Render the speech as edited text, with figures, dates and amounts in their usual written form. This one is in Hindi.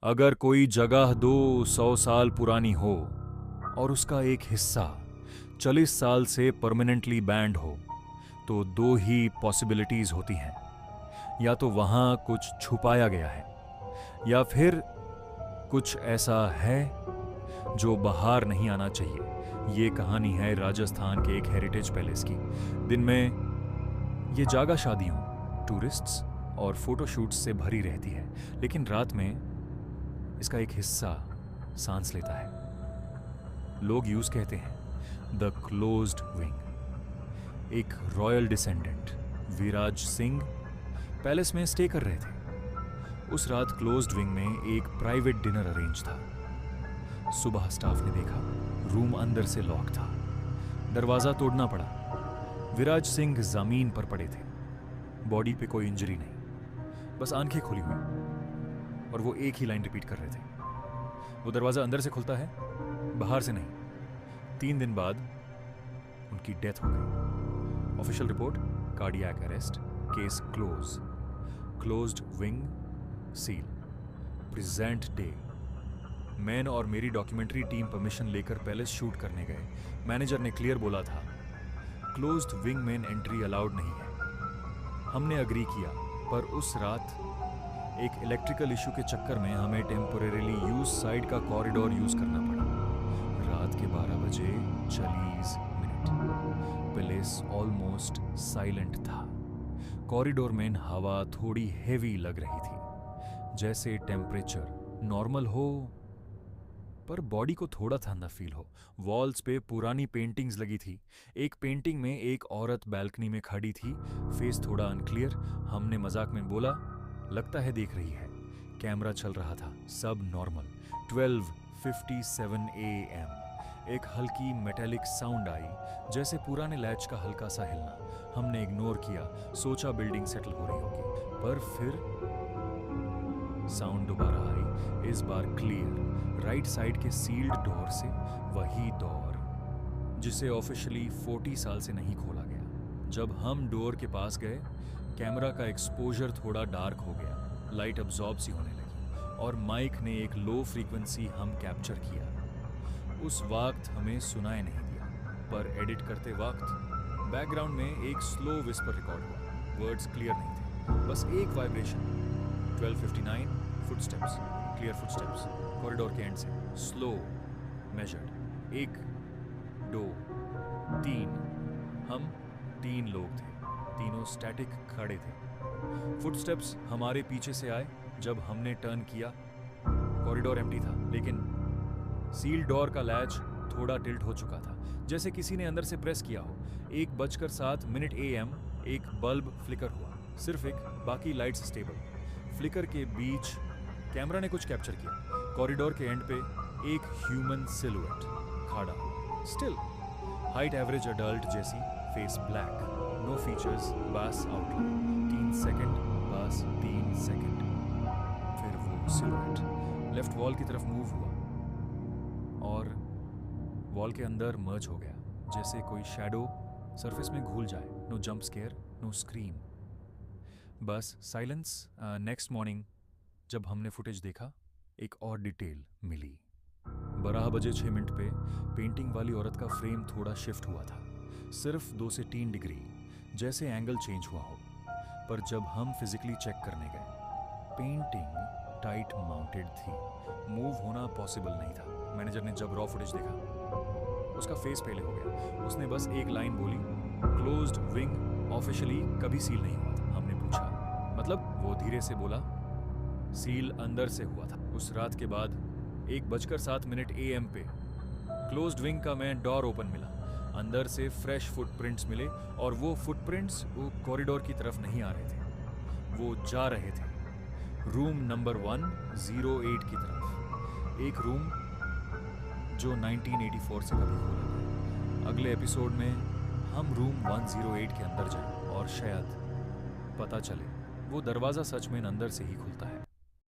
अगर कोई जगह 200 साल पुरानी हो और उसका एक हिस्सा 40 साल से परमानेंटली बैंड हो, तो दो ही पॉसिबिलिटीज होती हैं। या तो वहां कुछ छुपाया गया है, या फिर कुछ ऐसा है जो बाहर नहीं आना चाहिए। ये कहानी है राजस्थान के एक हेरिटेज पैलेस की। दिन में ये जागा शादियों, टूरिस्ट्स और फोटोशूट्स से भरी रहती है, लेकिन रात में इसका एक हिस्सा सांस लेता है। लोग यूज कहते हैं द क्लोज्ड विंग। एक रॉयल डिसेंडेंट विराज सिंह पैलेस में स्टे कर रहे थे। उस रात क्लोज्ड विंग में एक प्राइवेट डिनर अरेंज था। सुबह स्टाफ ने देखा रूम अंदर से लॉक था। दरवाजा तोड़ना पड़ा। विराज सिंह जमीन पर पड़े थे। बॉडी पे कोई इंजरी नहीं, बस आंखें खुली हुई, और वो एक ही लाइन रिपीट कर रहे थे। वो दरवाजा अंदर से खुलता है, बाहर से नहीं। 3 दिन बाद उनकी डेथ हो गई। Official report cardiac arrest, case closed wing seal. Present day. Man और मेरी डॉक्यूमेंट्री टीम परमिशन लेकर पैलेस शूट करने गए। मैनेजर ने क्लियर बोला था क्लोज्ड विंग में एंट्री अलाउड नहीं है। हमने अग्री किया, पर उस रात एक इलेक्ट्रिकल इशू के चक्कर में हमें टेम्पोरेरीली यूज साइड का कॉरिडोर यूज करना पड़ा। रात के 12 बजे 40 मिनट। पैलेस ऑलमोस्ट साइलेंट था। कॉरिडोर में हवा थोड़ी हेवी लग रही थी, जैसे टेम्परेचर नॉर्मल हो पर बॉडी को थोड़ा ठंडा फील हो। वॉल्स पे पुरानी पेंटिंग्स लगी थी। एक पेंटिंग में एक औरत बैल्कनी में खड़ी थी, फेस थोड़ा अनक्लियर। हमने मजाक में बोला लगता है देख रही है। कैमरा चल रहा था, सब नॉर्मल। 12:57 AM एक हल्की मेटेलिक साउंड आई, जैसे पुराने लैच का हल्का सा हिलना। हमने इग्नोर किया, सोचा बिल्डिंग सेटल हो रही होगी, पर फिर साउंड दोबारा आई, इस बार क्लियर, राइट साइड के सील्ड डोर से। वही डोर जिसे ऑफिशियली 40 साल से नहीं खोला गया। जब हम डोर के पास गए, कैमरा का एक्सपोजर थोड़ा डार्क हो गया, लाइट अब्जॉर्ब सी होने लगी, और माइक ने एक लो फ्रीक्वेंसी हम कैप्चर किया। उस वक्त हमें सुनाई नहीं दिया, पर एडिट करते वक्त बैकग्राउंड में एक स्लो विस्पर रिकॉर्ड हुआ। वर्ड्स क्लियर नहीं थे, बस एक vibration. 12:59 footsteps, clear footsteps, corridor के एंड से, स्लो मेजर्ड। 1 2 3। हम 3 लोग थे, तीनों स्टैटिक खड़े थे। फुटस्टेप्स हमारे पीछे से आए। जब हमने टर्न किया, कॉरिडोर एम्प्टी था, लेकिन सील डोर का लैच थोड़ा टिल्ट हो चुका था, जैसे किसी ने अंदर से प्रेस किया हो। 1:07 AM एक बल्ब फ्लिकर हुआ, सिर्फ एक, बाकी लाइट्स स्टेबल। फ्लिकर के बीच कैमरा ने कुछ कैप्चर किया। कॉरिडोर के एंड पे एक ह्यूमन सिलुएट खड़ा, स्टिल, हाइट एवरेज अडल्ट जैसी, फेस ब्लैक, नो फीचर्स, बस आउटलाइन। 3 सेकंड, बस 3 सेकंड। फिर वो सिलुएट लेफ्ट वॉल की तरफ मूव हुआ और वॉल के अंदर मर्ज हो गया, जैसे कोई शैडो सरफेस में घुल जाए। No jump scare, no scream, बस साइलेंस। नेक्स्ट मॉर्निंग जब हमने फुटेज देखा, एक और डिटेल मिली। 12:06 पे पेंटिंग वाली औरत का फ्रेम थोड़ा शिफ्ट हुआ था, सिर्फ 2 से 3 डिग्री, जैसे एंगल चेंज हुआ हो। पर जब हम फिजिकली चेक करने गए, पेंटिंग टाइट माउंटेड थी, मूव होना पॉसिबल नहीं था। मैनेजर ने जब रॉ फुटेज देखा, उसका फेस पहले हो गया। उसने बस एक लाइन बोली, क्लोज्ड विंग ऑफिशियली कभी सील नहीं हुआ था। हमने पूछा मतलब? वो धीरे से बोला सील अंदर से हुआ था। उस रात के बाद 1:07 AM पे क्लोज्ड विंग का मैं डोर ओपन मिला। अंदर से फ्रेश फुटप्रिंट्स मिले, और वो फुटप्रिंट्स वो कॉरिडोर की तरफ नहीं आ रहे थे, वो जा रहे थे रूम नंबर 108 की तरफ। एक रूम जो 1984 से कभी खोला गया। अगले एपिसोड में हम रूम 108 के अंदर जाएं, और शायद पता चले वो दरवाज़ा सच में अंदर से ही खुलता है।